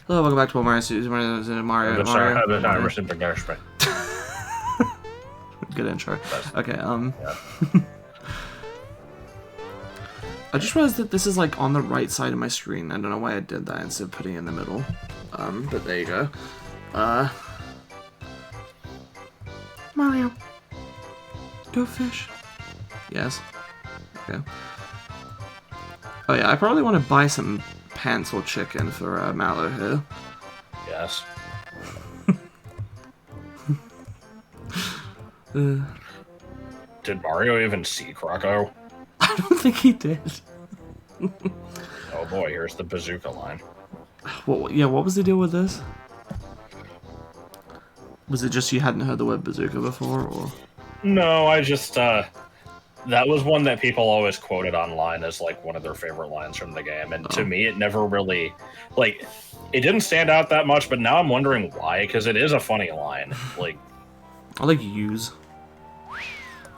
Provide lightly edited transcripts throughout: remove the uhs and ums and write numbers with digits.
Hello, welcome back to Mario. Good intro. Okay, Yeah. I just realized that this is like on the right side of my screen. I don't know why I did that instead of putting it in the middle. But there you go. Mario. Go fish. Yes. Okay. Oh yeah, I probably want to buy some pants or chicken for Mallow here. Yes. Did Mario even see Croco? I don't think he did. Oh boy, here's the bazooka line. What was the deal with this? Was it just you hadn't heard the word bazooka before, or? No, I just, that was one that people always quoted online as, like, one of their favorite lines from the game, and to me, it never really, like, it didn't stand out that much, but now I'm wondering why, because it is a funny line, like... I like use.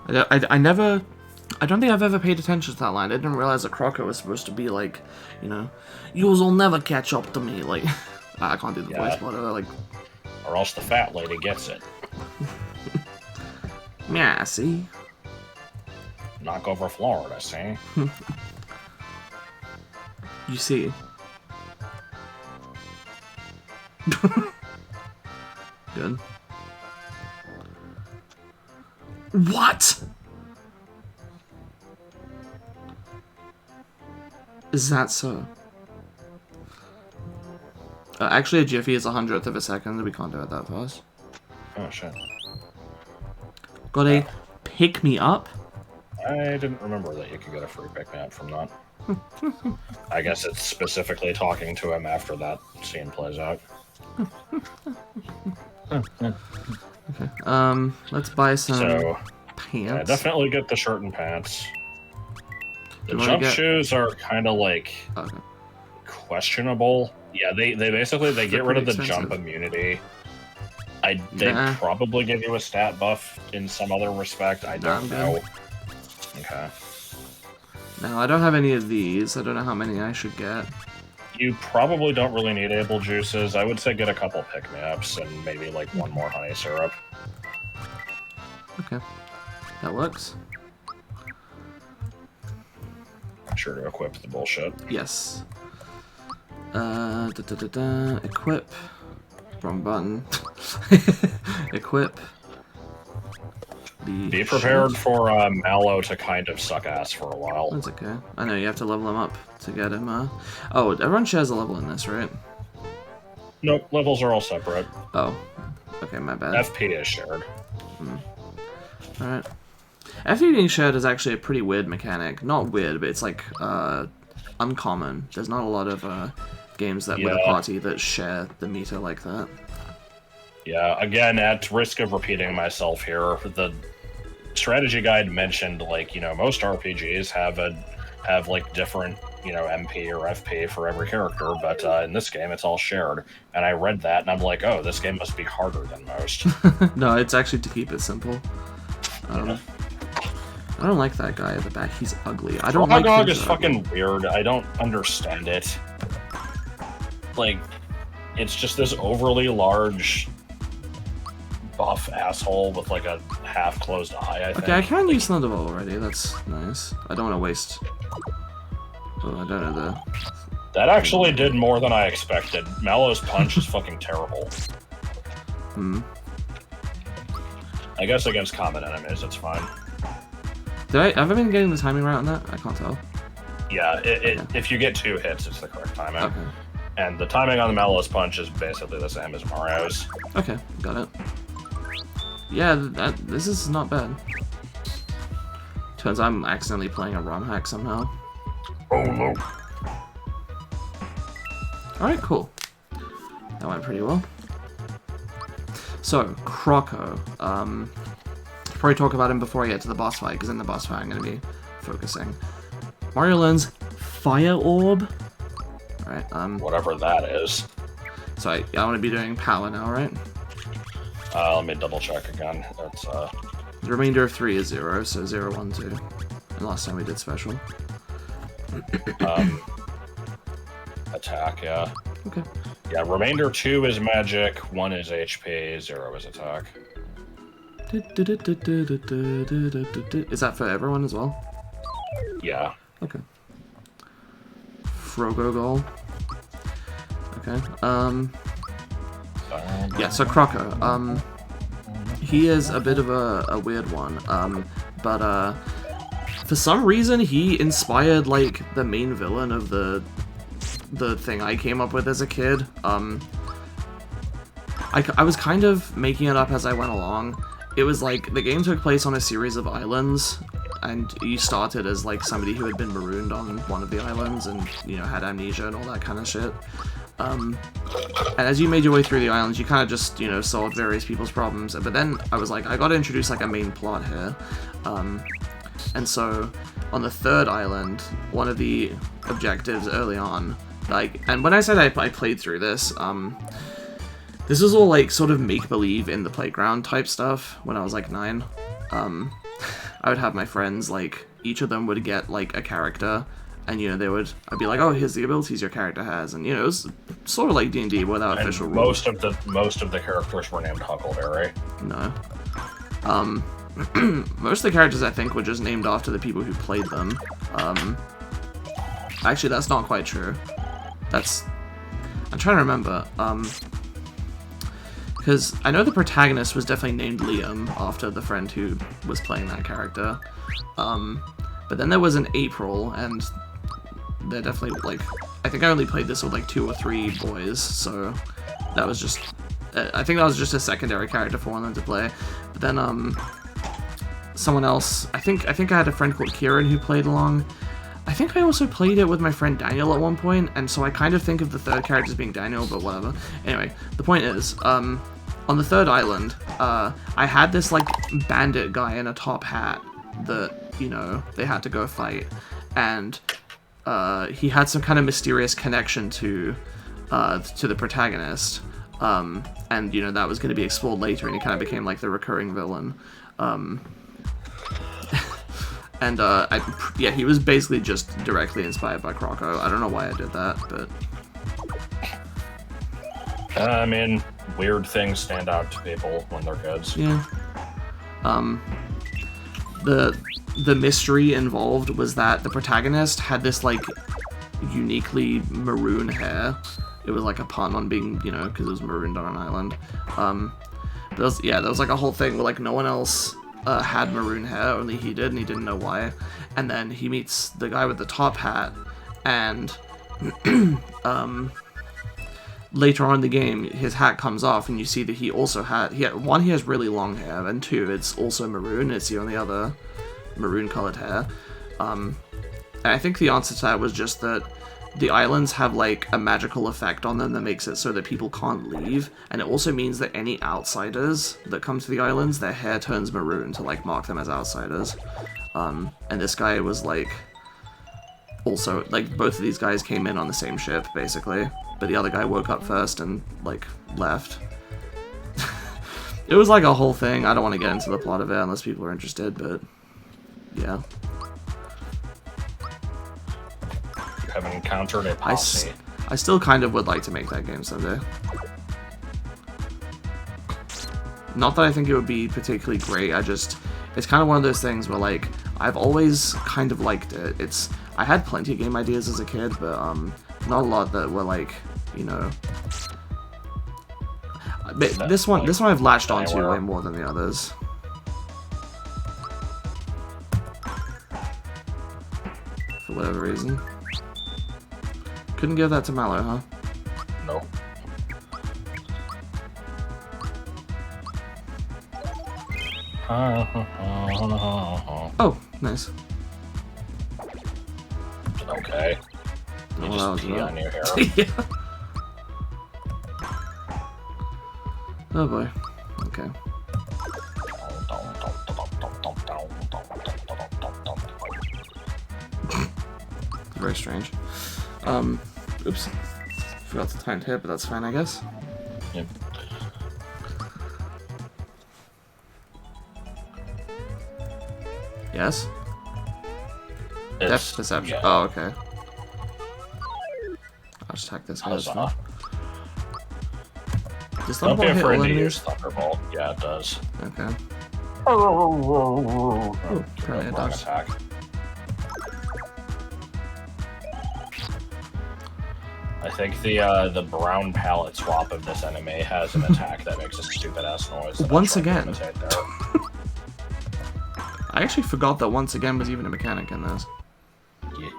I don't think I've ever paid attention to that line. I didn't realize that Croco was supposed to be like, you know, yous will never catch up to me, like... I can't do the voice, but like... Or else the fat lady gets it. Yeah, see? Knock over Florida, see? You see? Good. What? Is that so? Actually, a jiffy is 100th of a second. We can't do it that fast. Oh, shit. Got a pick me up? I didn't remember that you could get a free pick-me-up from that. I guess it's specifically talking to him after that scene plays out. Okay. Let's buy some pants. Yeah, definitely get the shirt and pants. The jump shoes are kind of like questionable. Yeah, they basically get rid of the jump immunity. They probably give you a stat buff in some other respect. I don't know. Okay. Now, I don't have any of these. I don't know how many I should get. You probably don't really need able juices. I would say get a couple pick-me-ups and maybe like one more honey syrup. Okay. That works. Sure to equip the bullshit. Yes. Equip. Wrong button. Equip. Be prepared for Mallow to kind of suck ass for a while. That's okay. I know you have to level him up to get him. Oh, everyone shares a level in this, right? Nope, levels are all separate. Oh. Okay, my bad. FP is shared. Alright. FP being shared is actually a pretty weird mechanic. Not weird, but it's like uncommon. There's not a lot of games that with a party that share the meter like that. Yeah, again, at risk of repeating myself here, the strategy guide mentioned, like, you know, most RPGs have like different, you know, MP or FP for every character, but in this game it's all shared. And I read that and I'm like, oh, this game must be harder than most. No, it's actually to keep it simple. I don't like that guy at the back. He's ugly. I don't like Dog is fucking weird. I don't understand it. Like, it's just this overly large buff asshole with like a half-closed eye, I think. Okay, I can use Thunderbolt already. That's nice. I don't want to waste... Oh, I don't know the... That actually did more than I expected. Mallow's punch is fucking terrible. I guess against common enemies, it's fine. Have I been getting the timing right on that? I can't tell. Yeah, if you get 2 hits, it's the correct timing. Okay. And the timing on the Mallow's punch is basically the same as Mario's. Okay, got it. Yeah, this is not bad. Turns out I'm accidentally playing a ROM hack somehow. Oh no. Alright, cool. That went pretty well. So, Croco. Probably talk about him before I get to the boss fight, because in the boss fight I'm going to be focusing. Mario learns Fire Orb. Alright, whatever that is. So I want to be doing power now, right? Let me double check again. That's The remainder of 3 is 0, so 0, 1, 2. And last time we did special. Attack, yeah. Okay. Yeah, remainder 2 is magic, 1 is HP, 0 is attack. Is that for everyone as well? Yeah. Okay. Frogo goal. Okay. Yeah, so Croco. He is a bit of a weird one. But for some reason he inspired like the main villain of the thing I came up with as a kid. I was kind of making it up as I went along. It was like the game took place on a series of islands, and you started as like somebody who had been marooned on one of the islands and, you know, had amnesia and all that kind of shit. And as you made your way through the islands, you kind of just, you know, solved various people's problems. But then I was like, I gotta introduce like a main plot here. And so on the third island, one of the objectives early on, like, and when I said I played through this, this was all like sort of make-believe in the playground type stuff when I was like 9. I would have my friends, like, each of them would get like a character, and, you know, I'd be like, oh, here's the abilities your character has, and, you know, it was sort of like D&D without official rules. Most of the characters were named Huckleberry. No. Most of the characters, I think, were just named after the people who played them. Actually, that's not quite true. I'm trying to remember, because I know the protagonist was definitely named Liam after the friend who was playing that character. But then there was an April, and they're definitely, like, I think I only played this with like 2 or 3 boys, so that was just, I think that was just a secondary character for one of them to play. But then, someone else, I think I had a friend called Kieran who played along. I think I also played it with my friend Daniel at one point, and so I kind of think of the third character as being Daniel, but whatever. Anyway, the point is, on the third island, I had this, like, bandit guy in a top hat that, you know, they had to go fight, and he had some kind of mysterious connection to the protagonist, and, you know, that was going to be explored later, and he kind of became, like, the recurring villain. And, yeah, he was basically just directly inspired by Croco. I don't know why I did that, but... I mean, weird things stand out to people when they're kids. Yeah. The mystery involved was that the protagonist had this, like, uniquely maroon hair. It was, like, a pun on being, you know, because it was marooned on an island. There was, like, a whole thing where, like, no one else... had maroon hair, only he did, and he didn't know why. And then he meets the guy with the top hat, and later on in the game, his hat comes off, and you see that he also one, he has really long hair, and 2, it's also maroon. It's the only other maroon-colored hair. And I think the answer to that was just that the islands have, like, a magical effect on them that makes it so that people can't leave, and it also means that any outsiders that come to the islands, their hair turns maroon to, like, mark them as outsiders. And this guy was, like, also, like, both of these guys came in on the same ship, basically, but the other guy woke up first and, like, left. It was, like, a whole thing. I don't want to get into the plot of it unless people are interested, but, yeah. Haven't encountered a posse. I still kind of would like to make that game someday. Not that I think it would be particularly great, it's kind of one of those things where, like, I've always kind of liked it. I had plenty of game ideas as a kid, but, not a lot that were, like, you know... This one I've latched onto way more than the others. For whatever reason. Couldn't give that to Mallow, huh? No. Oh, nice. Okay. You just pee on your hair. Yeah. Oh boy. Okay. Very strange. Oops. Forgot the time to hit, but that's fine, I guess. Yep. Yes? Depth perception. Yeah. Oh, okay. I'll just hack this guy. Does Don't be Thunderbolt hit all afraid to enemies? use Thunderbolt. Yeah, it does. Okay. Oh, apparently it wrong does. attack. I think the brown palette swap of this enemy has an attack that makes a stupid ass noise. that I Once tried to again. imitate there. I actually forgot that once again was even a mechanic in this. Yeah.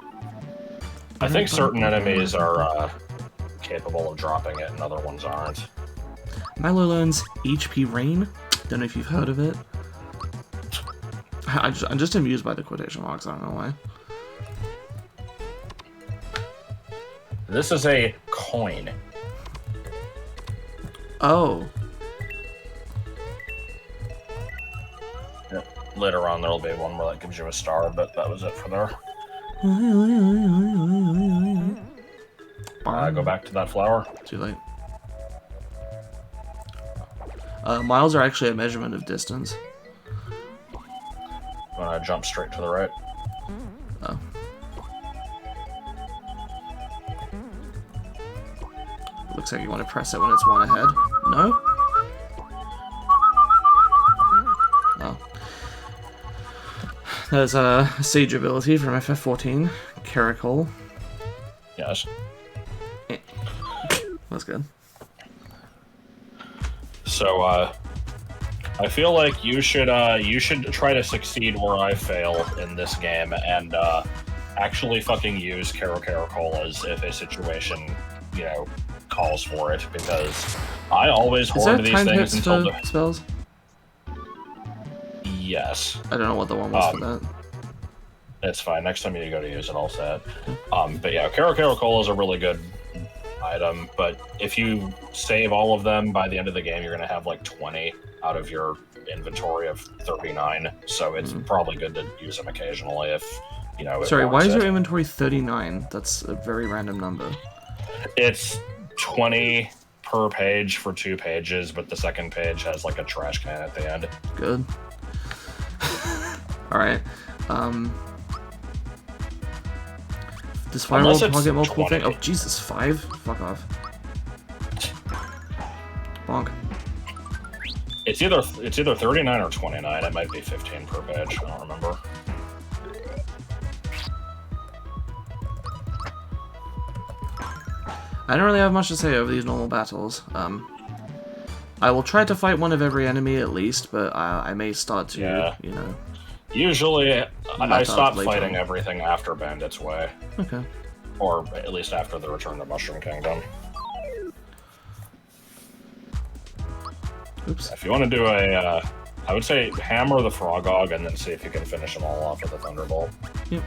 I think certain enemies are capable of dropping it, and other ones aren't. Milo learns HP Rain. Don't know if you've heard of it. I'm just amused by the quotation marks. I don't know why. This is a coin. Oh. Yep. Later on, there'll be one where that gives you a star, but that was it for there. Go back to that flower. Too late. Miles are actually a measurement of distance. I'm gonna jump straight to the right. Oh. Looks like you want to press it when it's one ahead. No? Oh. There's a siege ability from FF14. Caracol. Yes. That's good. So, I feel like you should try to succeed where I fail in this game, and actually fucking use Caracolas if a situation, you know, calls for it, because I always hoard these things until the spells. Yes. I don't know what the one was for that. It's fine. Next time you go to use it, I'll say it. But yeah, Caracola is a really good item, but if you save all of them by the end of the game, you're going to have like 20 out of your inventory of 39, so it's probably good to use them occasionally if, you know, Sorry, why is your inventory 39? That's a very random number. It's 20 per page for 2 pages, but the second page has like a trash can at the end. Good. Alright. Does Firewall target multiple things? Oh, Jesus, 5? Fuck off. Bonk. It's either 39 or 29. It might be 15 per page. I don't remember. I don't really have much to say over these normal battles. I will try to fight one of every enemy at least, but I may start to, you know... Usually, I stop fighting everything after Bandit's Way. Okay. Or at least after the Return to Mushroom Kingdom. Oops. If you want to do a, I would say hammer the Frogog and then see if you can finish them all off with a Thunderbolt. Yep.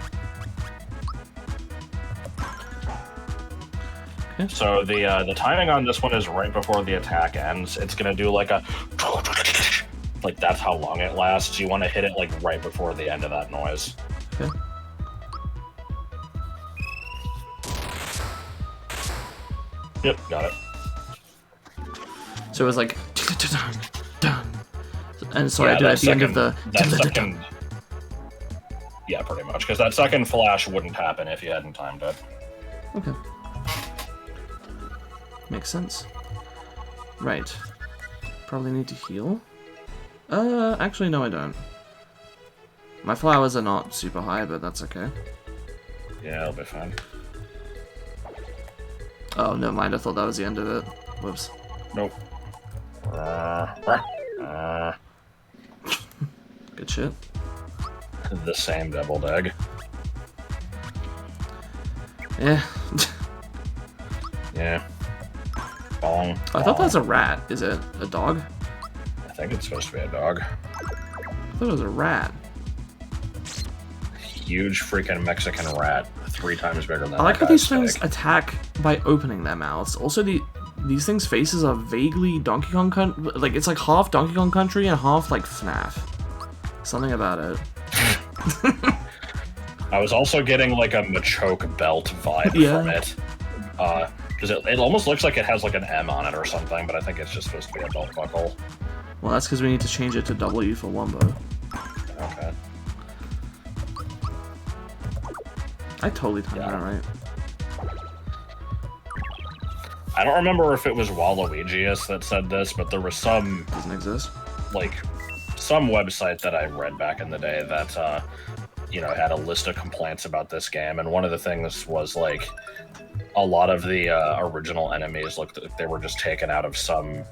Okay. So the timing on this one is right before the attack ends. It's gonna do like a, like that's how long it lasts. You want to hit it like right before the end of that noise. Okay. Yep, got it. So it was like dun, and so I did at the end of the second. Yeah, pretty much, because that second flash wouldn't happen if you hadn't timed it. Okay. Makes sense. Right. Probably need to heal. Actually, no, I don't. My flowers are not super high, but that's okay. Yeah, it'll be fine. Oh, never mind. I thought that was the end of it. Whoops. Nope. Good shit. The same deviled egg. Yeah. Yeah. Bong. I thought that was a rat. Is it a dog? I think it's supposed to be a dog. I thought it was a rat. Huge freaking Mexican rat, 3 times bigger than I like that how these guy's things attack by opening their mouths. Also, these things' faces are vaguely Donkey Kong Country. Like, it's like half Donkey Kong Country and half, like, FNAF. Something about it. I was also getting, like, a Machoke belt vibe from it. Because it almost looks like it has, like, an M on it or something, but I think it's just supposed to be a belt buckle. Well, that's because we need to change it to W for Wumbo. Okay. I totally timed that right. I don't remember if it was Waluigius that said this, but there was some Doesn't exist. like some website that I read back in the day that had a list of complaints about this game, and one of the things was like a lot of the original enemies looked like they were just taken out of some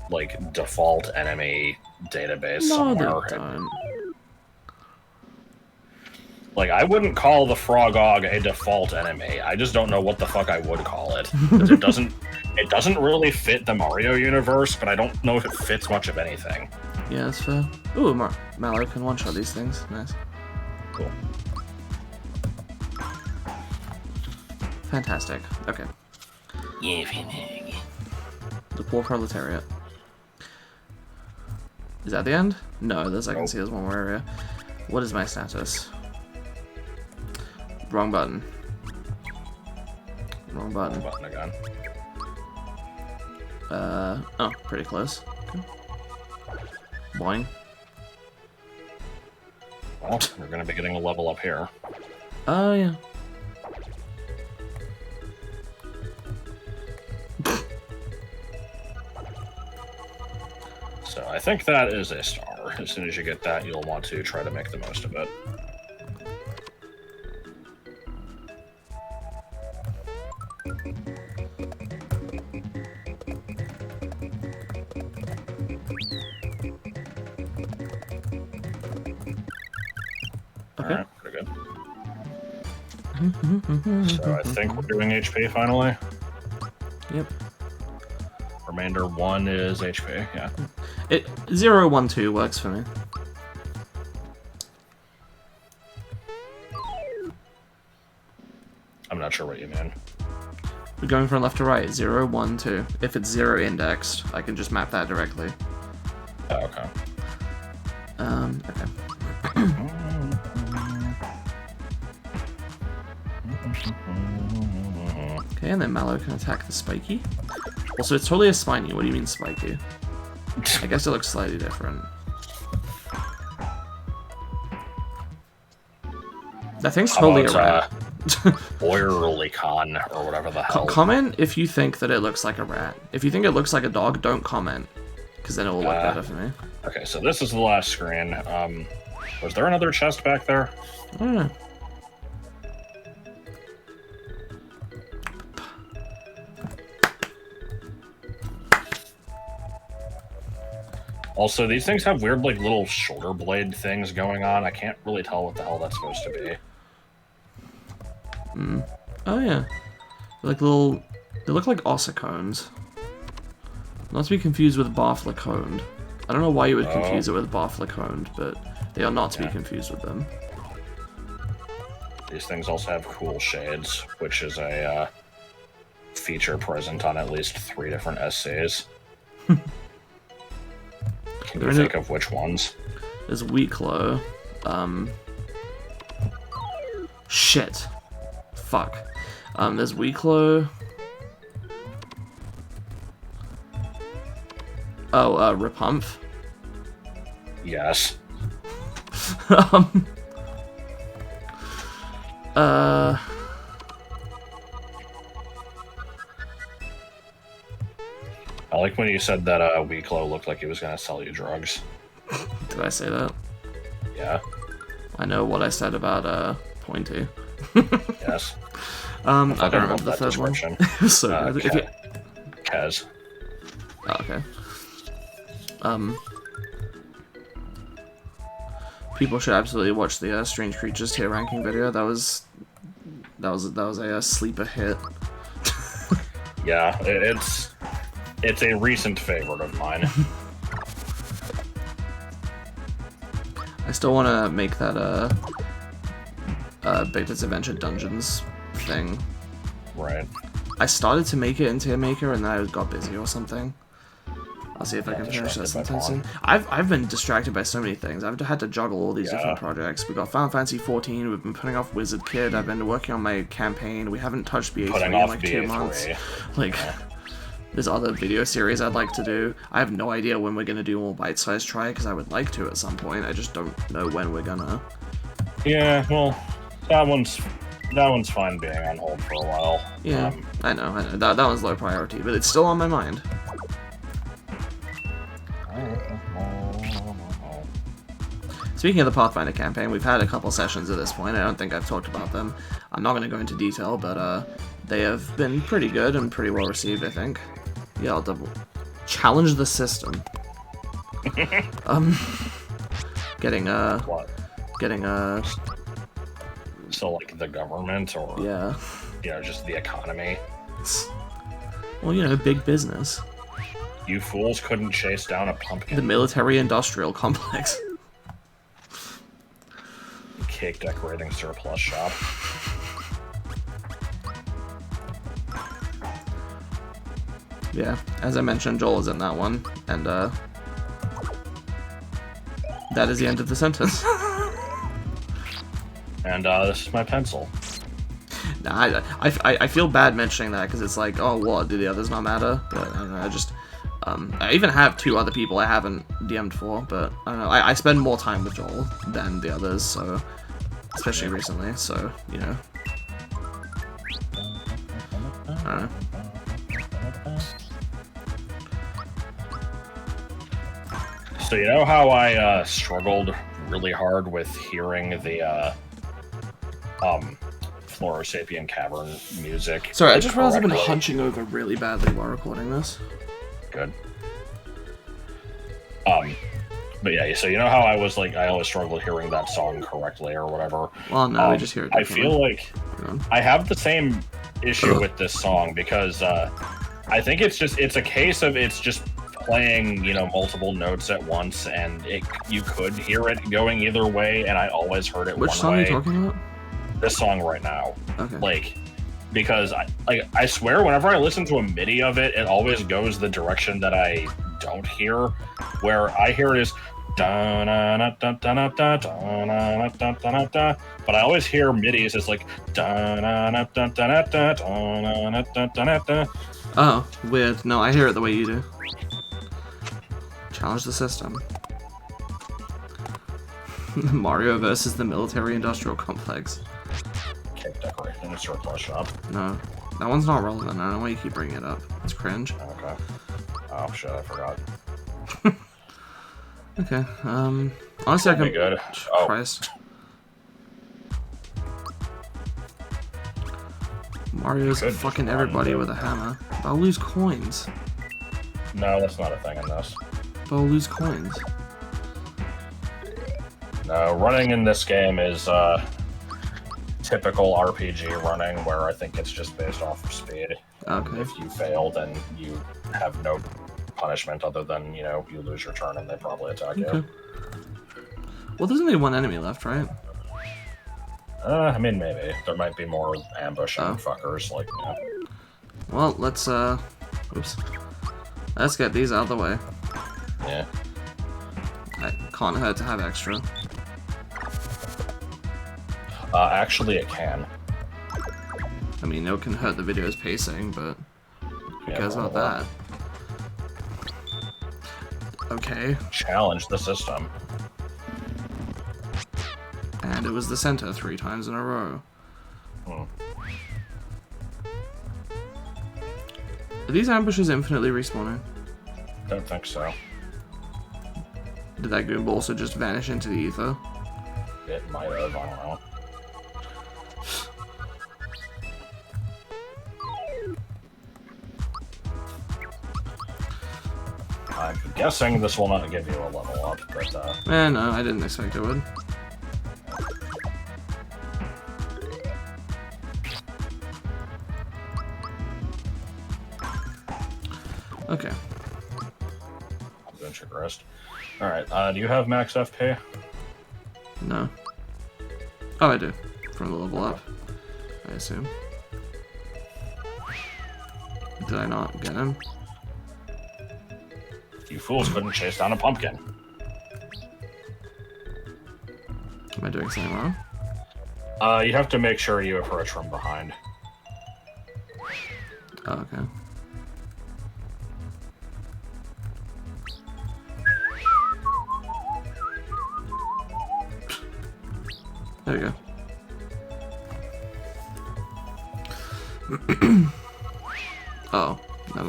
like default enemy database somewhere. They don't. Like, I wouldn't call the Frogog a default enemy. I just don't know what the fuck I would call it. 'Cause it doesn't really fit the Mario universe, but I don't know if it fits much of anything. Yeah, that's fair. Ooh, Mallow can one-shot these things. Nice. Cool. Fantastic. Okay. The poor proletariat. Is that the end? No, I can see there's one more area. What is my status? Wrong button. Wrong button. Wrong button again. Oh, pretty close. Okay. Boing. Well, we're gonna be getting a level up here. Oh, yeah. So I think that is a star. As soon as you get that, you'll want to try to make the most of it. Okay. Alright, pretty good. So I think we're doing HP finally. Yep. Remainder 1 is HP, yeah. 0, 1, 2 works for me. I'm not sure what you mean. We're going from left to right. 0, 1, 2. If it's 0 indexed, I can just map that directly. Oh, okay. Okay. Okay, and then Mallow can attack the spiky. Also, it's totally a spiny. What do you mean spiky? I guess it looks slightly different. That thing's totally a rat. Oirlicon, or whatever the hell. Comment if you think that it looks like a rat. If you think it looks like a dog, don't comment. Because then it will look better for me. Okay, so this is the last screen. Was there another chest back there? I don't know. Also, these things have weird, like, little shoulder blade things going on. I can't really tell what the hell that's supposed to be. Oh, yeah. They're like little... They look like ossicones. Not to be confused with Barflaconed. I don't know why you would confuse it with Barflaconed, but they are not to be confused with them. These things also have cool shades, which is a feature present on at least 3 different SCs. Can you think of which ones? There's Weaklow. Shit. Fuck. There's Weaklow. Oh, Repumph. Yes. I like when you said that Weaklow looked like he was going to sell you drugs. Did I say that? Yeah. I know what I said about Pointy. Yes. I don't remember the third one. So Kez. Oh, okay. People should absolutely watch the Strange Creatures tier ranking video. That was a sleeper hit. Yeah, it's a recent favorite of mine. I still want to make that Bikdip's Adventure Dungeons thing. Right. I started to make it in Tier Maker and then I got busy or something. I'll see if I can finish that sometime soon. I've been distracted by so many things. I've had to juggle all these different projects. We got Final Fantasy 14. We've been putting off Wizard Kid. I've been working on my campaign. We haven't touched BA3 in like 2 months. Like, there's other video series I'd like to do. I have no idea when we're gonna do more bite-sized try because I would like to at some point. I just don't know when we're gonna. Yeah, well, that one's fine being on hold for a while. Yeah, I know. That one's low priority, but it's still on my mind. Speaking of the Pathfinder campaign, we've had a couple sessions at this point. I don't think I've talked about them. I'm not going to go into detail, but they have been pretty good and pretty well received, I think. Yeah, I'll double... Challenge the system. Getting What? Getting So, like, the government, or... Yeah. You know, just the economy? Well, you know, big business. You fools couldn't chase down a pumpkin. The military-industrial complex. Cake decorating surplus shop. Yeah, as I mentioned, Joel is in that one, and that is the end of the sentence. And this is my pencil. Nah, I feel bad mentioning that because it's like, oh, what, do the others not matter? But I don't know, I even have 2 other people I haven't DM'd for, but I don't know, I spend more time with Joel than the others, so, especially recently, so, you know. I don't know. So you know how I struggled really hard with hearing the Florosapien Cavern music? Sorry, I just realized I've been correctly? hunching over really badly while recording this. Good. But yeah, so you know how I was like, I always struggled hearing that song correctly or whatever? Well, no, we just hear it I differently. feel like I have the same issue with this song because I think it's a case of it's just playing, you know, multiple notes at once, and you could hear it going either way, and I always heard it Which one song way. are you talking about? This song right now. Okay. Like, because I swear whenever I listen to a MIDI of it, it always goes the direction that I don't hear. Where I hear it is da na na da da na da da na da da na da, but I always hear MIDIs as like da na na da da na da da na da da na da. Oh, weird. No, I hear it the way you do. Challenge the system. Mario versus the military-industrial complex. Cake decorating a surplus shop. No, that one's not relevant. I don't know why you keep bringing it up. It's cringe. Okay. Oh shit, I forgot. Okay. Honestly, I That'd be can. good. Oh. Christ. Mario's Could fucking just everybody run. with a hammer. But I'll lose coins. No, that's not a thing in this. But I'll lose coins. No, running in this game is typical RPG running, where I think it's just based off of speed. Okay. If you fail, then you have no punishment other than, you know, you lose your turn and they probably attack you. Okay. Well, there's only one enemy left, right? I mean, maybe. There might be more ambushing Oh. fuckers, like, you know. Well, let's, oops. Let's get these out of the way. Yeah. It can't hurt to have extra. Actually, it can. I mean, it can hurt the video's pacing, but who Yeah, cares about well, that? Okay. Challenge the system. And it was the center 3 times in a row. Hmm. Are these ambushes infinitely respawning? Don't think so. Did that goomba also just vanish into the ether? It might have, I don't know. I'm guessing this will not give you a level up, but No, I didn't expect it would. Okay. adventure rest. Alright, do you have max FP? No. Oh, I do. From the level up, I assume. Did I not get him? You fools couldn't chase down a pumpkin. Am I doing something wrong? You have to make sure you approach from behind. Oh, okay. There we go.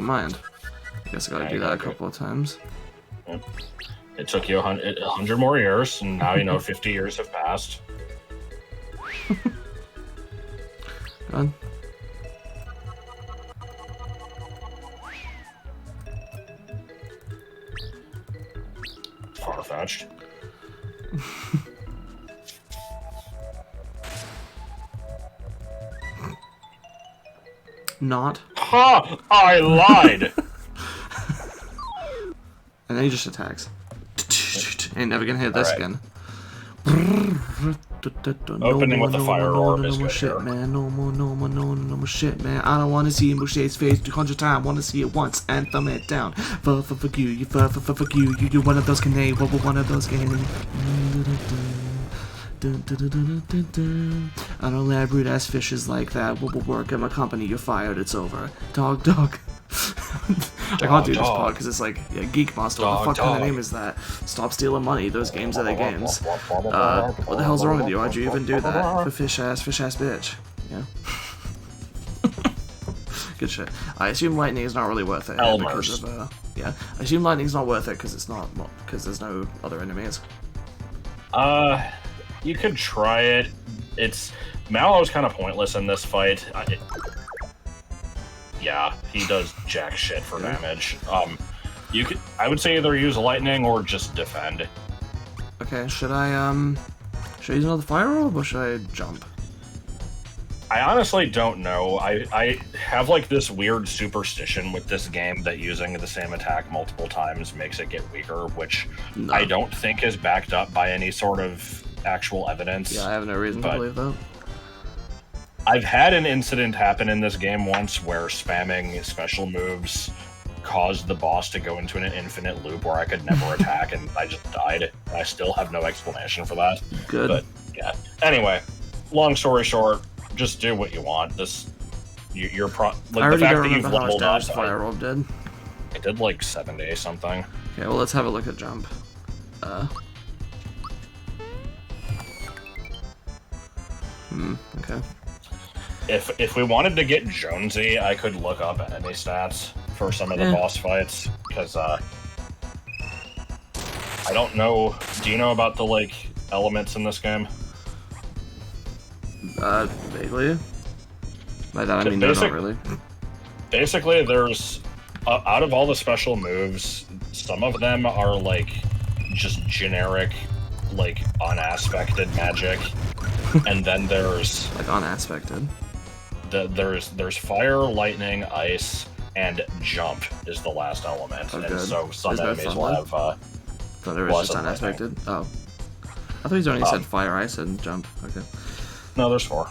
mind. I guess I gotta do that a couple of times. It took you 100 more years, and now you know 50 years have passed. God. Far-fetched. Not. Ha! I lied! And then he just attacks. Ain't never gonna hit this again. Opening with the fire orb is good shit, here. man. No more shit, man. I don't wanna see Mouche's face 200 times. Wanna see it once and thumb it down. Fuck you, you fuck you. You one of those can one of those can. I don't let rude ass fishes like that. We'll work at my company. You're fired. It's over. Dog. I can't do this part because it's like, yeah, Geek Monster. What the fuck kind of name is that? Stop stealing money. Those games are their games. What the hell's wrong with you? Why'd you even do that? For fish ass bitch. Yeah. Good shit. I assume lightning is not really worth it here because of yeah. I assume lightning's not worth it because it's not because there's no other enemies. You could try it. It's Mallow's kind of pointless in this fight. Yeah, he does jack shit for damage. I would say either use lightning or just defend. Okay, should I use another fire orb or should I jump? I honestly don't know. I have like this weird superstition with this game that using the same attack multiple times makes it get weaker, which I don't think is backed up by any sort of actual evidence. Yeah, I have no reason to believe that. I've had an incident happen in this game once where spamming special moves caused the boss to go into an infinite loop where I could never attack and I just died. I still have no explanation for that. Good. But yeah. Anyway, long story short, just do what you want. You're the fact that you've leveled up. Fire orb did. It did like 70 something. Okay, well let's have a look at jump. Okay. If we wanted to get Jonesy, I could look up enemy stats for some of the boss fights, because I don't know. Do you know about the like elements in this game? Vaguely. By that I mean no, not really. Basically, there's out of all the special moves, some of them are like just generic, like unaspected magic, and then there's like unaspected. There's fire, lightning, ice, and jump is the last element. Oh, and so some enemies will have. Thought it was just unaspected. Oh, I thought you only said fire, ice, and jump. Okay. No, there's 4.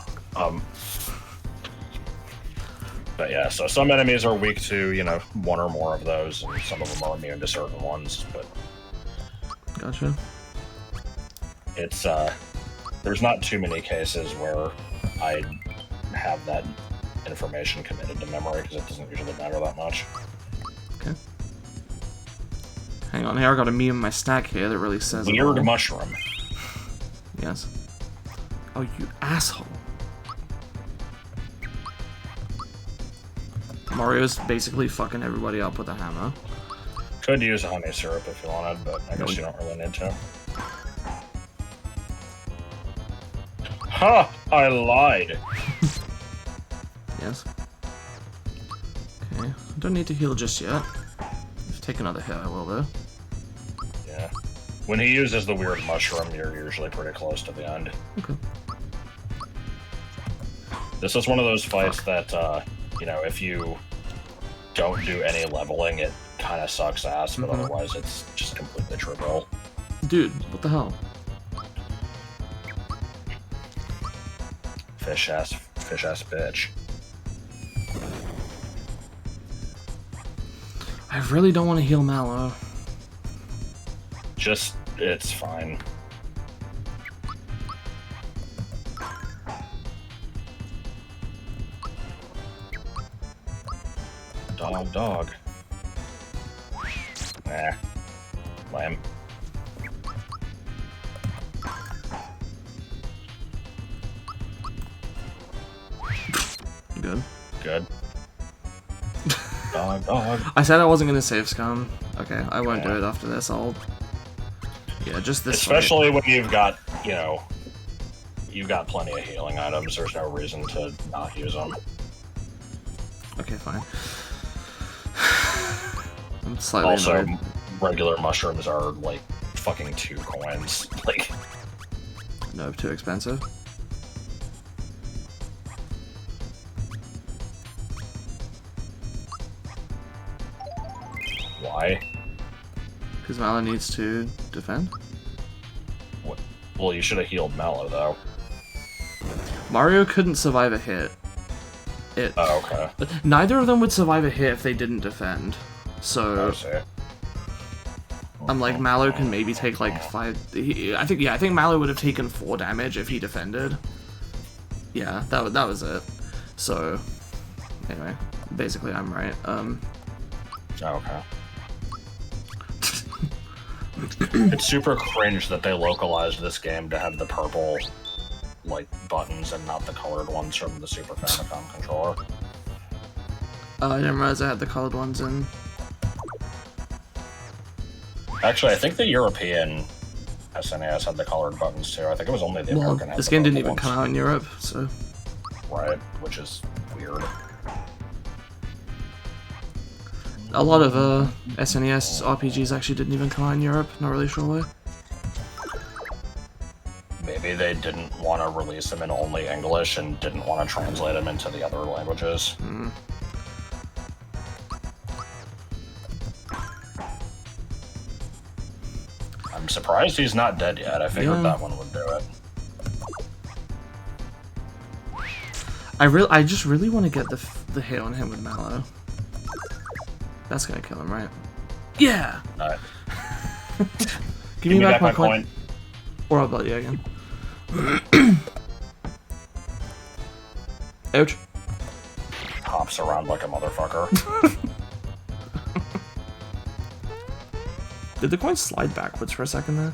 But yeah, so some enemies are weak to, you know, 1 or more of those, and some of them are immune to certain ones. But gotcha. It's there's not too many cases where I have that information committed to memory because it doesn't usually matter that much. Okay. Hang on, here I got a meme in my stack here that really says weird mushroom. Yes. Oh, you asshole. Mario's basically fucking everybody up with a hammer. Could use a honey syrup if you wanted, but I guess you don't really need to. Ha! I lied! Yes. Okay. I don't need to heal just yet. If I take another hit, I will, though. Yeah. When he uses the weird mushroom, you're usually pretty close to the end. Okay. This is one of those fights that, you know, if you don't do any leveling, it kind of sucks ass, but otherwise it's just completely trivial. Dude, what the hell? Fish ass bitch. I really don't want to heal Mallow. Just, it's fine. Dog. Nah. Lame. Good. Good. dog. I said I wasn't gonna save scum. Okay, I won't do it after this. Yeah, just this. Especially when you've got, you've got plenty of healing items. There's no reason to not use them. Okay, fine. I'm slightly Also, annoyed. regular mushrooms are like fucking 2 coins. Like, No, too expensive. why? Because Mallow needs to defend. What? Well, you should have healed Mallow though. Mario couldn't survive a hit. Oh, okay. Neither of them would survive a hit if they didn't defend. So I see. I'm like, Mallow can maybe take like 5. I think Mallow would have taken 4 damage if he defended. Yeah, that was it. So anyway, basically I'm right. Okay. It's super cringe that they localized this game to have the purple, like, buttons and not the colored ones from the Super Famicom controller. I didn't realize I had the colored ones in. Actually, I think the European SNES had the colored buttons too. I think it was only the American. Well, this game didn't even come out in Europe, so. Right, which is weird. A lot of SNES RPGs actually didn't even come out in Europe. Not really sure why. Maybe they didn't want to release them in only English and didn't want to translate them into the other languages. Mm. I'm surprised he's not dead yet. I figured that one would do it. I just really want to get the hit on him with Mallow. That's gonna kill him, right? Yeah! Alright. Give me back my coin. Or I'll belt you again. Ouch. Hops around like a motherfucker. Did the coin slide backwards for a second there?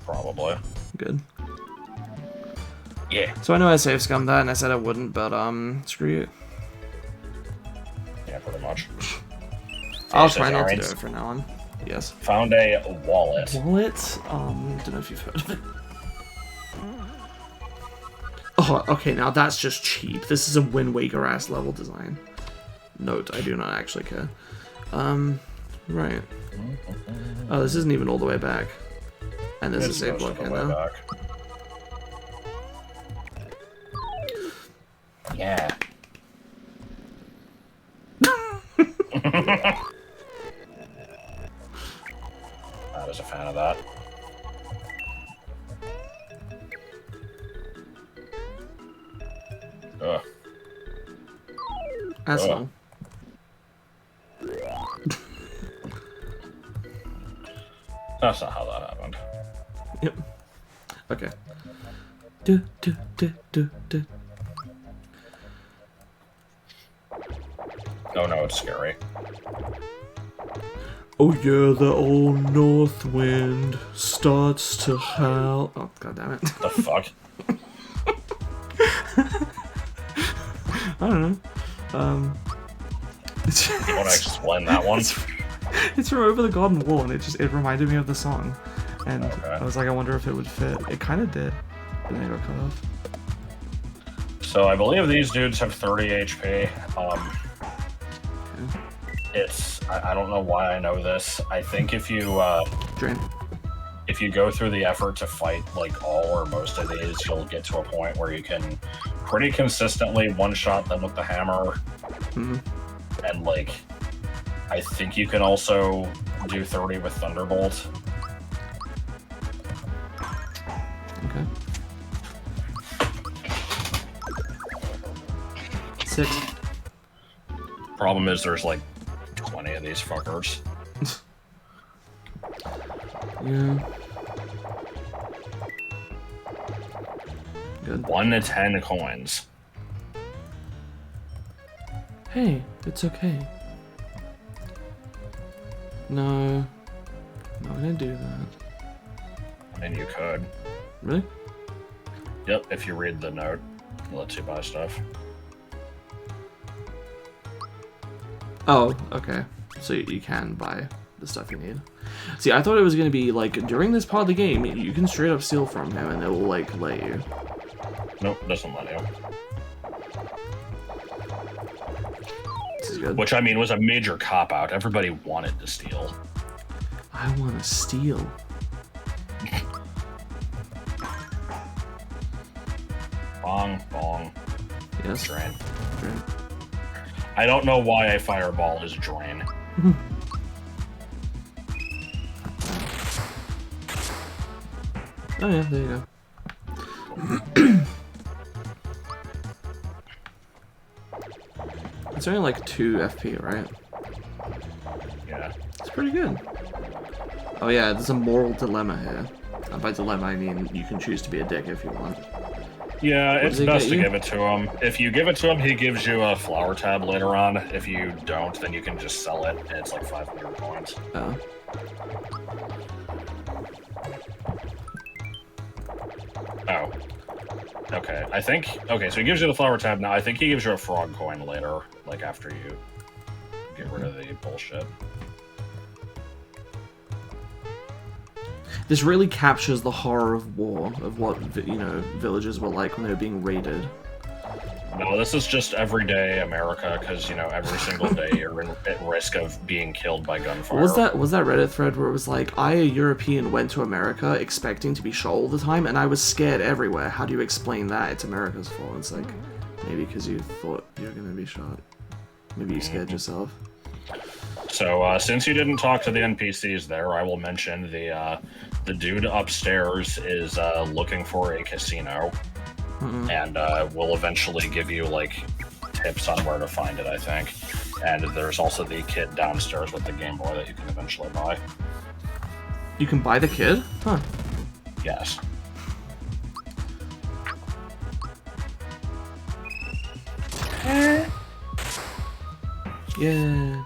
Probably. Good. Yeah. So I know I save scummed that and I said I wouldn't, but screw you. Yeah, pretty much. I'll try not to do it from now on. Yes. Found a wallet. Wallet? Don't know if you've heard of it. Oh, okay, now that's just cheap. This is a Wind Waker ass level design. Note, I do not actually care. Right. Oh, this isn't even all the way back. And there's a save block here now. Back. Yeah. I was a fan of that. Ugh. That's all. That's not how that happened. Yep. Okay. Do, do, do, do, do. Oh no, it's scary. Oh yeah, the old north wind starts to howl. Oh, god damn it. The fuck? I don't know. You want to explain that one? It's from Over the Garden Wall, and it reminded me of the song. And Okay. I was like, I wonder if it would fit. It kind of did, but then it got cut off. So I believe these dudes have 30 HP. It's I don't know why I know this. I think if you Drain. if you go through the effort to fight like all or most of these, you'll get to a point where you can pretty consistently one-shot them with the hammer. Mm-hmm. And like I think you can also do 30 with Thunderbolt. Okay. 6. Problem is there's like 20 of these fuckers. Yeah. Good. 1 to 10 coins. Hey, it's okay. No. I'm not gonna do that. I mean, you could. Really? Yep, if you read the note, it lets you buy stuff. Oh, okay. So you can buy the stuff you need. See, I thought it was gonna be like during this part of the game, you can straight up steal from him, and it will like let you. Nope, doesn't let you. This is good. Which, I mean, was a major cop-out. Everybody wanted to steal. I want to steal. Bong, bong. Yes. Drain. Drain. I don't know why a fireball is drain. Oh yeah, there you go. It's only like 2 FP, right? Yeah. It's pretty good. Oh yeah, there's a moral dilemma here. And by dilemma, I mean you can choose to be a dick if you want. Yeah, it's does he best get to you? give it to him. If you give it to him, he gives you a flower tab later on. If you don't, then you can just sell it, and it's like 500 points. Oh. Oh. Okay, I think... Okay, so he gives you the flower tab now. I think he gives you a frog coin later, like after you get rid of the bullshit. This really captures the horror of war, of what, you know, villages were like when they were being raided. No, this is just everyday America, because, you know, every single day you're at risk of being killed by gunfire. Was that Reddit thread where it was like, I, a European, went to America expecting to be shot all the time, and I was scared everywhere. How do you explain that? It's America's fault. It's like, maybe because you thought you were going to be shot. Maybe you scared yourself. So, since you didn't talk to the NPCs there, I will mention the dude upstairs is looking for a casino, and will eventually give you, like, tips on where to find it, I think. And there's also the kid downstairs with the Game Boy that you can eventually buy. You can buy the kid? Huh. Yes. Yeah.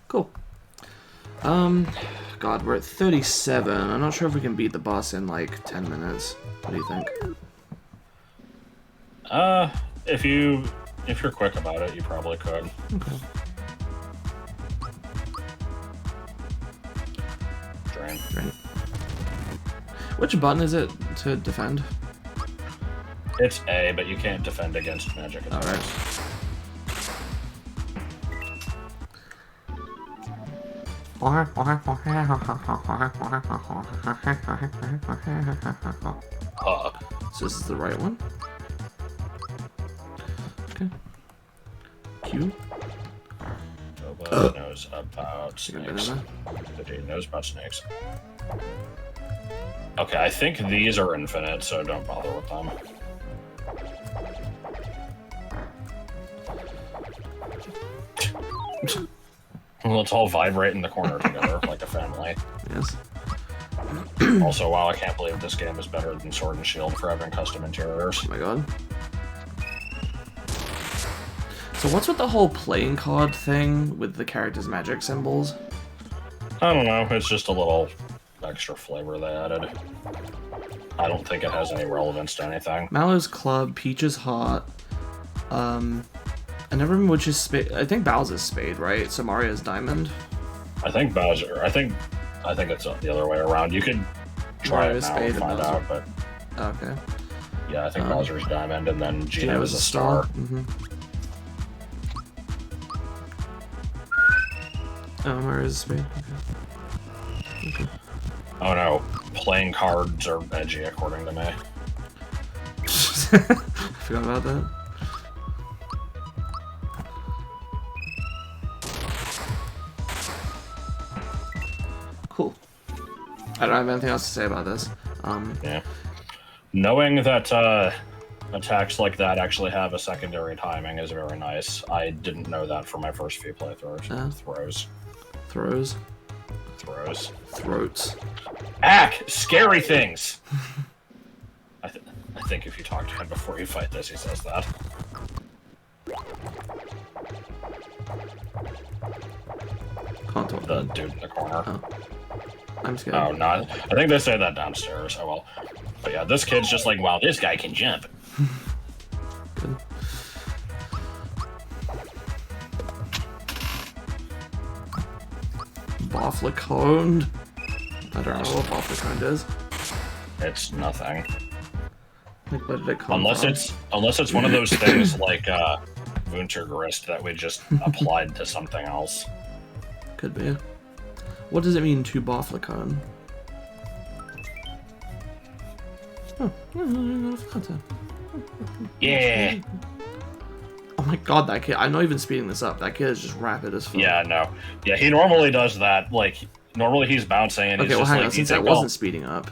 Cool. God, we're at 37. I'm not sure if we can beat the boss in like 10 minutes. What do you think? If you're quick about it, you probably could. Okay. Drain. Right. Which button is it to defend? It's A, but you can't defend against magic attacks. Alright. So this is the right one? Okay. Q. Boba knows about Take a bit snakes. of that. The dude knows about snakes. Okay, I think these are infinite, so don't bother with them. Let's all vibrate in the corner together, like a family. Yes. Also, wow, I can't believe this game is better than Sword and Shield for having custom interiors. Oh my god. So what's with the whole playing card thing with the characters' magic symbols? I don't know, it's just a little extra flavor they added. I don't think it has any relevance to anything. Mallow's club, Peach's heart. I never remember which is spade. I think Bowser's spade, right? So Mario's diamond. I think Bowser. I think it's the other way around. You could try Mario's it now spade and find and Bowser. out, but Okay. yeah, I think Bowser's diamond, and then Gino is a star. star. Mm-hmm. Oh, Mario's spade. Okay. Okay. Oh no, playing cards are edgy according to me. I forgot about that. Cool. I don't have anything else to say about this. Yeah. Knowing that attacks like that actually have a secondary timing is very nice. I didn't know that for my first few playthroughs. Throws. Throws. Throws. Throats. Ack! Scary things! I think if you talk to him before you fight this, he says that. Can't talk The to him. dude in the corner. Oh. I'm scared. Oh, not. I think they say that downstairs. Oh well. But yeah, this kid's just like, wow, this guy can jump. Good. Baflaconed. I don't know what Baflaconed is. It's nothing. Like, where did it come Unless from? it's one of those things like Wuntergrist that we just applied to something else. Could be. What does it mean to Baflacone? Oh, Yeah. oh my god, that kid. I'm not even speeding this up. That kid is just rapid as fuck. Yeah, no. Yeah, he normally does that. Like, normally he's bouncing and Okay, he's well, just hang like, on. Since I wasn't speeding up,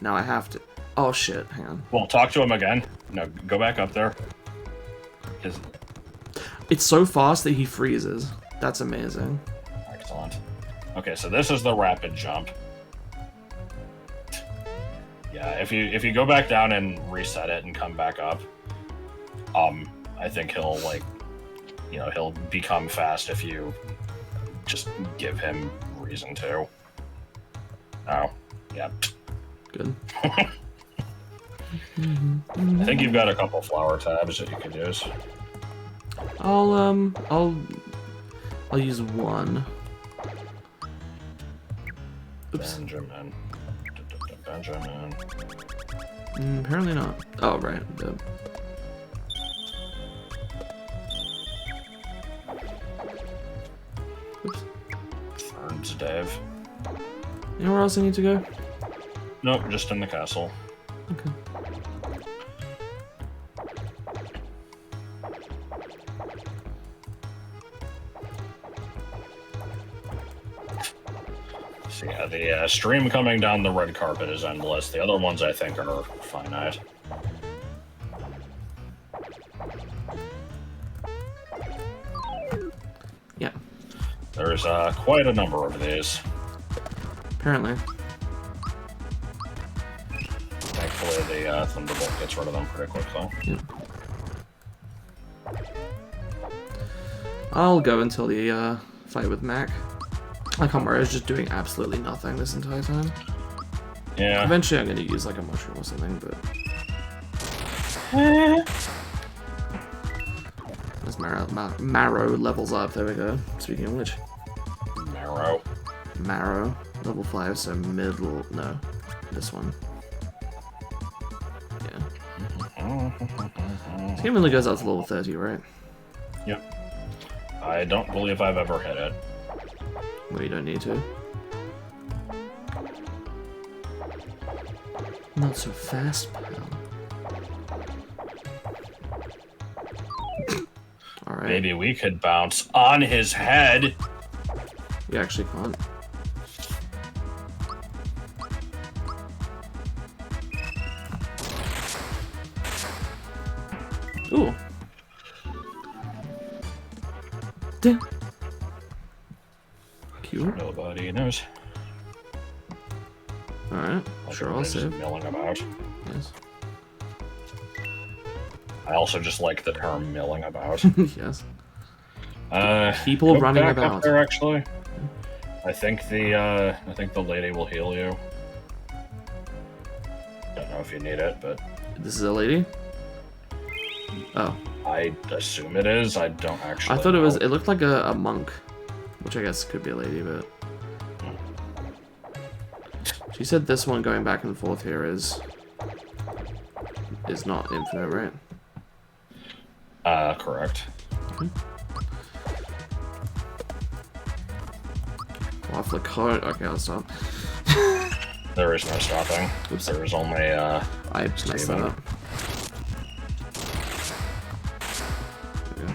now I have to. Oh shit, hang on. Well, talk to him again. No, go back up there. It's so fast that he freezes. That's amazing. Excellent. Okay, so this is the rapid jump. Yeah, if you go back down and reset it and come back up, I think he'll he'll become fast if you just give him reason to. Oh, yeah. Good. I think you've got a couple flower tabs that you could use. I'll use one. Oops. Benjamin. Apparently not. Oh, right. Oops. Ferns, Dave. You know where else I need to go? Nope, just in the castle. Okay. So yeah, the stream coming down the red carpet is endless. The other ones I think are finite. Yeah. There's quite a number of these. Apparently. Thankfully, the Thunderbolt gets rid of them pretty quickly. Yeah. I'll go until the fight with Mac. I can't remember, I was just doing absolutely nothing this entire time. Yeah. Eventually I'm going to use like a mushroom or something, but... As Marrow levels up, there we go. Speaking of which. Marrow. Level 5, so middle... No. This one. Yeah. This game only goes out to level 30, right? Yep. I don't believe I've ever hit it. Well, you don't need to. Not so fast, pal. Alright. Maybe we could bounce on his head. We actually can't. Ooh. Damn. Cute. Nobody knows. Alright. Sure, I'll Everybody's save. milling about. Yes. I also just like the term milling about. Yes. People running back about. Up there, actually. I think the lady will heal you. Don't know if you need it, but This is a lady? Oh. I assume it is. I don't actually. I thought it was. know. It looked like a monk, which I guess could be a lady, but. She said this one going back and forth here is not infinite, right? Correct. Off the cart. Okay, I'll stop. There is no stopping. Oops. There is only I messed that up. Yeah.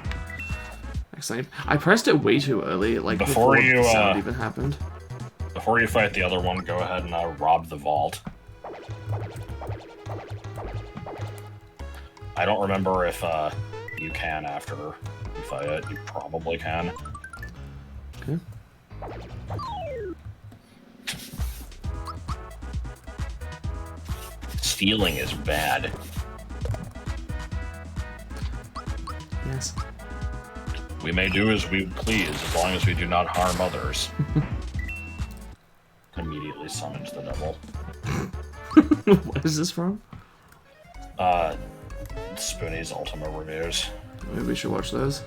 Excellent. I pressed it way too early, like before you, the sound even happened. Before you fight the other one, go ahead and rob the vault. I don't remember if you can after you fight it. You probably can. Okay. Stealing is bad. Yes. We may do as we please, as long as we do not harm others. Immediately summons the devil. What is this from? Spoonie's Ultima reviews. Maybe we should watch those.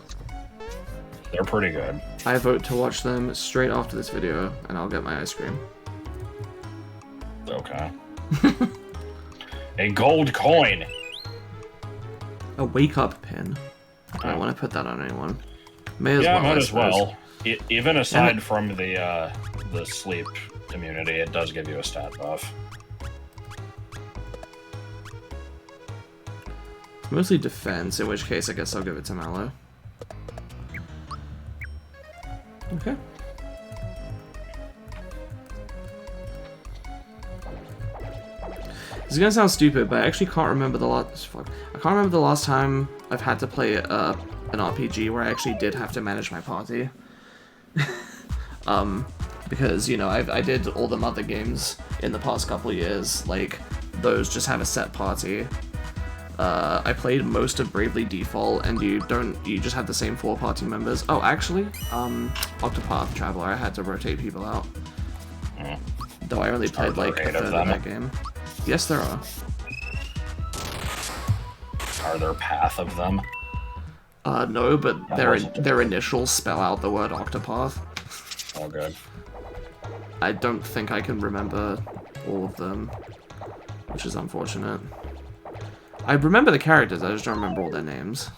They're pretty good. I vote to watch them straight after this video, and I'll get my ice cream. Okay. A gold coin. A wake-up pin. I don't want to put that on anyone. May as Yeah, well. might I as suppose. well. Even aside from the sleep immunity, it does give you a stat buff. It's mostly defense, in which case I guess I'll give it to Mallow. Okay. This is gonna sound stupid, but I actually can't remember the last. Fuck. I can't remember the last time I've had to play an RPG where I actually did have to manage my party. Because you know I did all the other games in the past couple years, like those just have a set party. I played most of Bravely Default, and you just have the same 4 party members. Oh, actually, Octopath Traveler, I had to rotate people out. Though I only played like a third of that game. Yes, there are. Are there path of them? No, but their initials spell out the word Octopath. Oh, good. I don't think I can remember all of them, which is unfortunate. I remember the characters, I just don't remember all their names.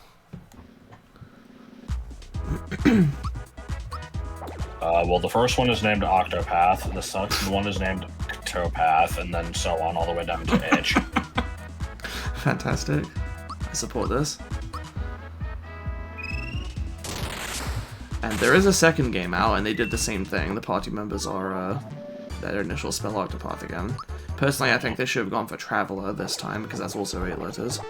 Well, the first one is named Octopath, the second one is named Octopath, and then so on all the way down to Itch. Fantastic. I support this. And there is a second game out, and they did the same thing. The party members are, their initials spell Octopath again. Personally, I think they should have gone for Traveler this time, because that's also 8 letters.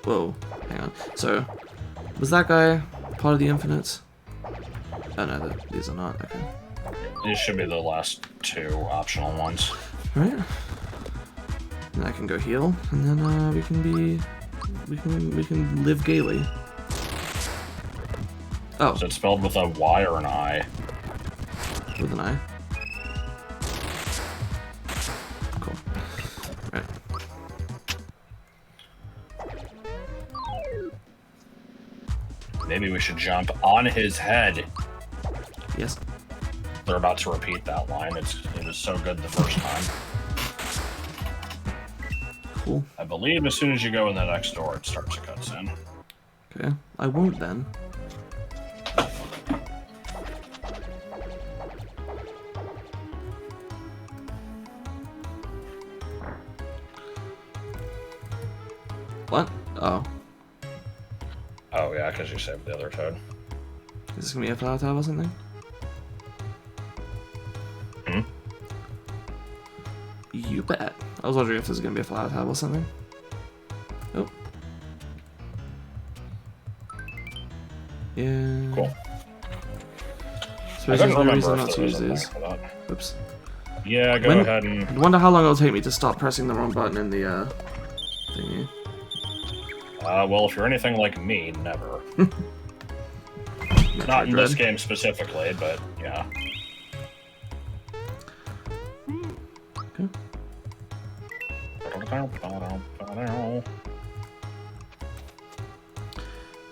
Whoa, hang on. So, was that guy part of the Infinites? Oh no, these are not, okay. These should be the last 2 optional ones. Alright. Then I can go heal, and then we can live gaily. Oh, Is it spelled with a Y or an I? with an eye. Cool. Right. Maybe we should jump on his head. Yes. They're about to repeat that line. It was so good the first time. Cool. I believe as soon as you go in the next door, it starts a cutscene. Okay. I won't then. What? Oh. Oh yeah, because you saved the other toad. Is this gonna be a flower tab or something? Hmm? You bet. I was wondering if this is gonna be a flower tab or something. Oh. Yeah. Cool. Suppose I there's couldn't no remember reason if not to there use was a link these. for that. Oops. Yeah, go ahead and... I wonder how long it'll take me to stop pressing the wrong button in the thingy. Well, if you're anything like me, never. Not in this game specifically, but yeah. Okay.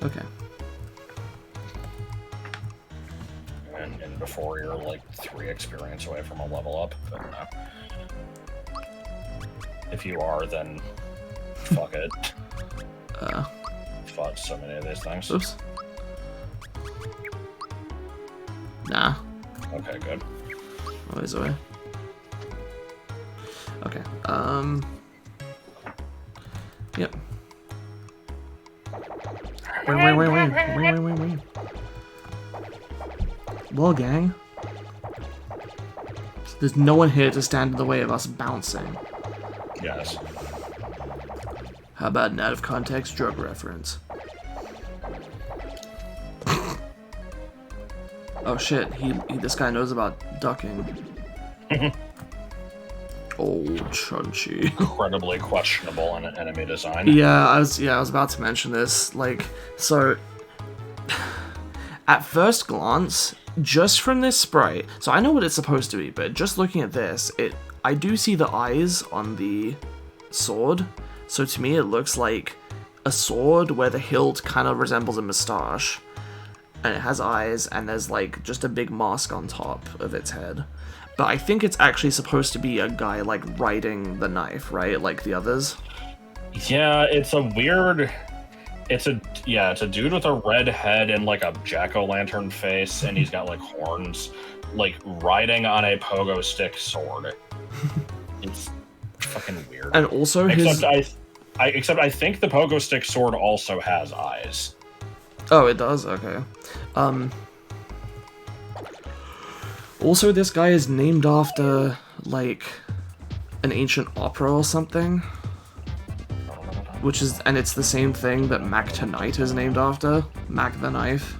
Okay. And before you're like 3 experience away from a level up, but no. If you are, then fuck it. Fought so many of these things. Oops. Nah. Okay, good. Always away. Okay. Yep. Wait. Well, gang. There's no one here to stand in the way of us bouncing. Yes. How about an out-of-context drug reference? Oh shit, this guy knows about ducking. Oh, Chunchy. Incredibly questionable in enemy design. Yeah, I was about to mention this. Like, so at first glance, just from this sprite, so I know what it's supposed to be, but just looking at this, I do see the eyes on the sword. So to me, it looks like a sword where the hilt kind of resembles a moustache, and it has eyes, and there's like just a big mask on top of its head. But I think it's actually supposed to be a guy like riding the knife, right? Like the others. Yeah, it's a weird. It's a dude with a red head and like a jack-o'-lantern face, and he's got like horns, like riding on a pogo stick sword. It's fucking weird. And also except I think the pogo stick sword also has eyes. Oh, it does? Okay. Also, this guy is named after, like, an ancient opera or something. And it's the same thing that Mac Tonight is named after. Mac the Knife.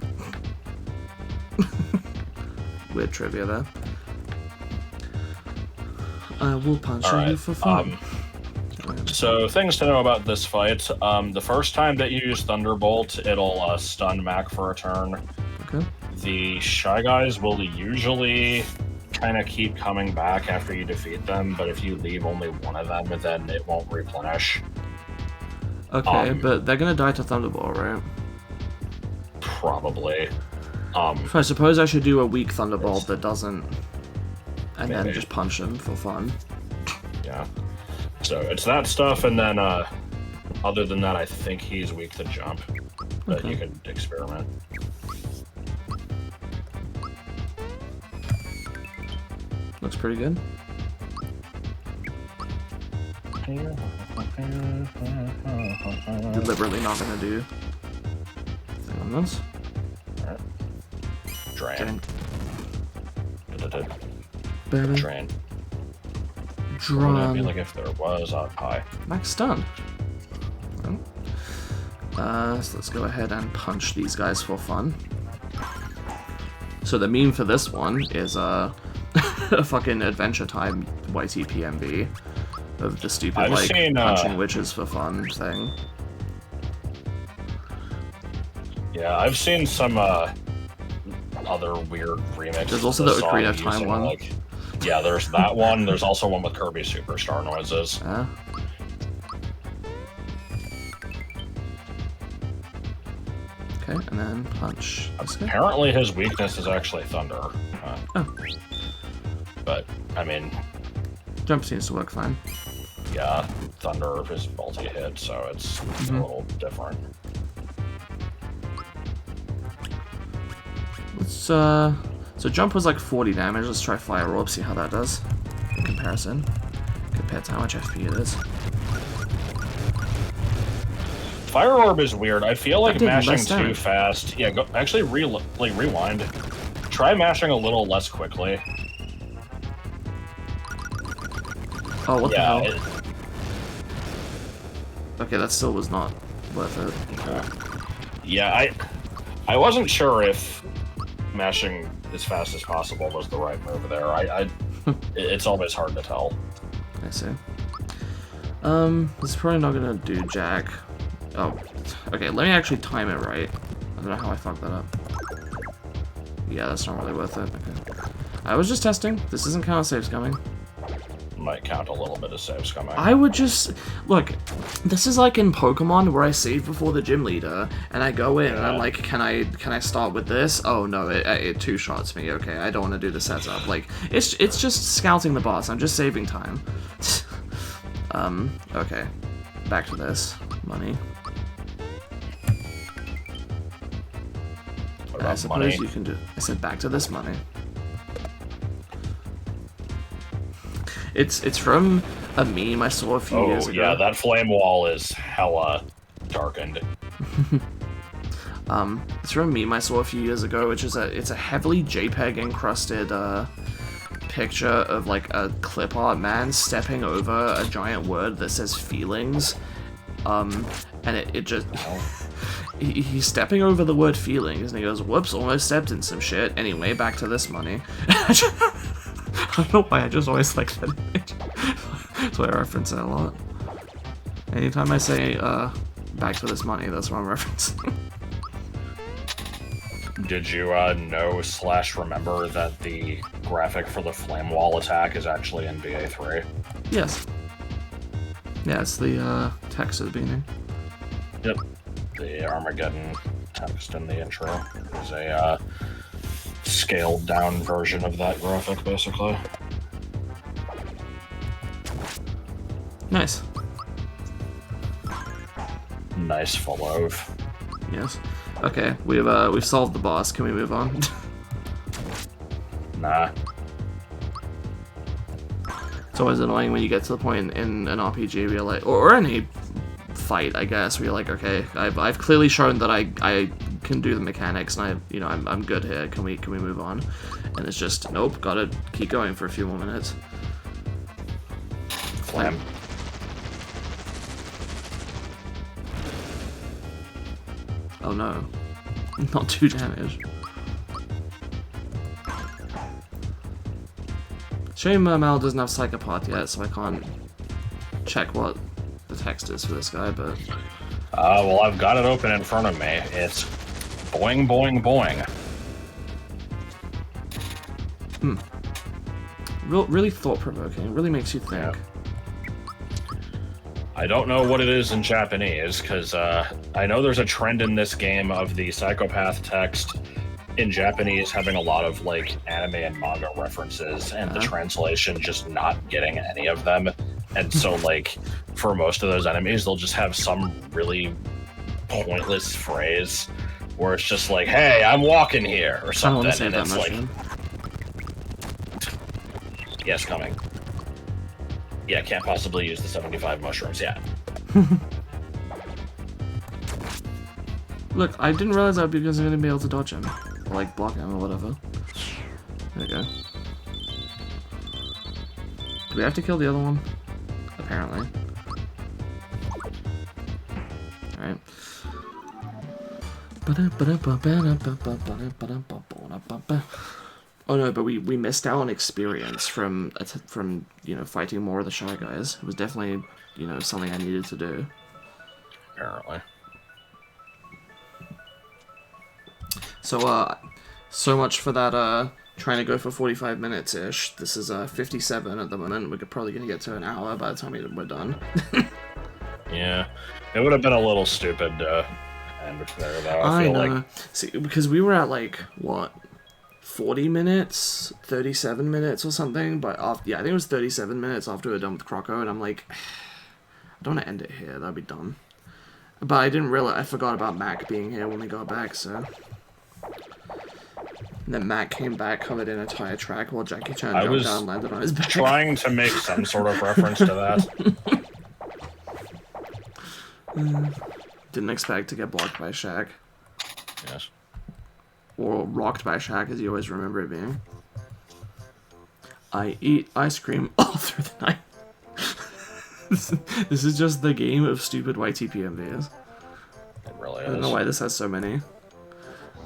Weird trivia there. I will punch you for fun. So, things to know about this fight. The first time that you use Thunderbolt, it'll stun Mac for a turn. Okay. The Shy Guys will usually kind of keep coming back after you defeat them, but if you leave only one of them, then it won't replenish. Okay, but they're gonna die to Thunderbolt, right? Probably. I suppose I should do a weak Thunderbolt that doesn't... And then just punch him for fun. Yeah. So it's that stuff, and then other than that, I think he's weak to jump. But you can experiment. Looks pretty good. Deliberately not gonna do thing on this. Alright. Drain. Baby. Drain. Drawn. Be like if there was a pie. Max stun. So let's go ahead and punch these guys for fun. So the meme for this one is a fucking Adventure Time YTPMV of the stupid punching witches for fun thing. Yeah, I've seen some other weird remixes. There's also the Ocarina of Time one. Yeah, there's that one. There's also one with Kirby Superstar noises. Okay, and then punch this guy. Apparently his weakness is actually thunder. But, I mean... Jump seems to work fine. Yeah, thunder is multi-hit, so it's a little different. Let's, so jump was like 40 damage. Let's try Fire Orb, see how that does in comparison. Compared to how much FP it is. Fire Orb is weird. I feel like mashing too fast. Yeah, go actually rewind. Try mashing a little less quickly. Oh, what the hell? Okay, that still was not worth it. Yeah, I wasn't sure if mashing as fast as possible was the right move there. It's always hard to tell. I see. This is probably not gonna do jack. Oh, okay, let me actually time it right. I don't know how I fucked that up. Yeah, that's not really worth it. Okay. I was just testing. This doesn't count as saves coming. Might count a little bit of saves coming. I would just... Look, this is like in Pokemon where I save before the gym leader, and I go in and I'm like, can I start with this? Oh no, it two-shots me. Okay, I don't want to do the setup. Like, it's just scouting the boss. I'm just saving time. Okay. Back to this. Money. I suppose you can do... I said back to this money. It's from a meme I saw a few years ago. Yeah, that flame wall is hella darkened. It's from a meme I saw a few years ago, which is it's a heavily JPEG encrusted picture of like a clip art man stepping over a giant word that says feelings. And it just he's stepping over the word feelings and he goes, whoops, almost stepped in some shit. Anyway, back to this money. I don't know why, I just always like that image. That's why I reference it a lot. Anytime I say, back to this money, that's what I'm referencing. Did you know/remember that the graphic for the flame wall attack is actually in BA3? Yes. Yeah, it's the text at the beginning. Yep. The Armageddon text in the intro is a scaled down version of that graphic, basically. Nice. Nice full of. Yes. Okay, we've solved the boss. Can we move on? Nah. It's always annoying when you get to the point in an RPG where you're like, or any fight, I guess, where you're like, okay, I've clearly shown that I can do the mechanics, and I'm good here. Can we move on? And it's just, nope, gotta keep going for a few more minutes. Flam. Oh no, not 2 damage. Shame Mal doesn't have Psychopath yet, so I can't check what the text is for this guy, but... Well, I've got it open in front of me. It's boing, boing, boing. Really thought-provoking. Really makes you think. Yeah. I don't know what it is in Japanese, because I know there's a trend in this game of the Psychopath text in Japanese having a lot of, like, anime and manga references, and the translation just not getting any of them. And so, like, for most of those enemies, they'll just have some really pointless phrase where it's just like, hey, I'm walking here, or something, and it's like... Yes, coming. Yeah, can't possibly use the 75 mushrooms yet. Look, I didn't realize that because I'm going to be able to dodge him. Or, like, block him or whatever. There we go. Do we have to kill the other one? Apparently. Alright. Oh no, but we missed out on experience from fighting more of the Shy Guys. It was definitely, something I needed to do. Apparently. So, so much for that, trying to go for 45 minutes-ish. This is, 57 at the moment. We're probably gonna get to an hour by the time we're done. Yeah. It would have been a little stupid to end there, though. I feel know. like... See, because we were at, like, what? 40 minutes? 37 minutes or something? But, yeah, I think it was 37 minutes after we were done with Croco, and I'm like, I don't want to end it here. That'd be dumb. But I didn't realize... I forgot about Mac being here when we got back, so... And then Mac came back covered in a tire track while Jackie Chan jumped down and landed on his back. Trying to make some sort of reference to that. Didn't expect to get blocked by Shaq. Yes. Or rocked by Shaq, as you always remember it being. I eat ice cream all through the night. This is just the game of stupid YTPMVs. It really is. I don't know why this has so many.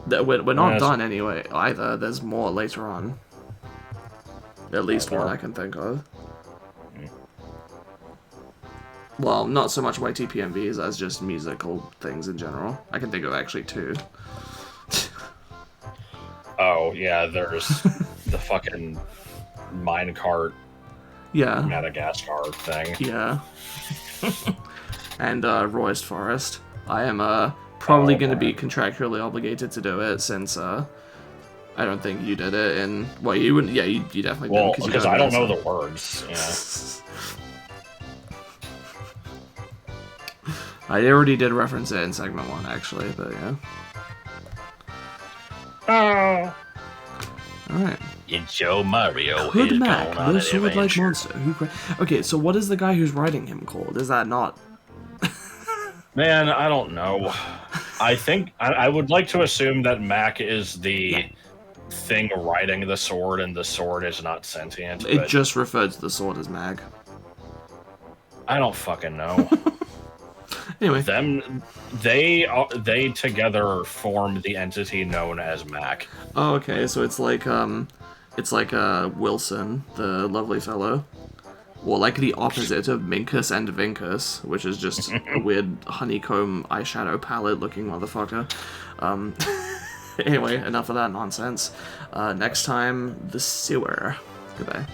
We're not done anyway, either. There's more later on. At least one I can think of. Well, not so much YTPMVs as just musical things in general. I can think of actually 2. Oh, yeah, there's the fucking minecart Madagascar thing. Yeah. And Roy's Forest. I am probably going to be contractually obligated to do it since I don't think you did it. And well, you wouldn't. Yeah, you definitely didn't. Well, because I don't know the words. Yeah. I already did reference it in segment 1, actually, but yeah. Oh. Alright. It's Joe Mario. Hood Mac, the sword-like monster. Okay, so what is the guy who's riding him called? Is that not... Man, I don't know. I think... I would like to assume that Mac is the thing riding the sword, and the sword is not sentient. It just referred to the sword as Mag. I don't fucking know. Anyway. They together form the entity known as Mac. Oh, okay, so it's like Wilson, the lovely fellow. Or like the opposite of Minkus and Vinkus, which is just a weird honeycomb eyeshadow palette looking motherfucker. Anyway, enough of that nonsense. Next time, the sewer. Goodbye.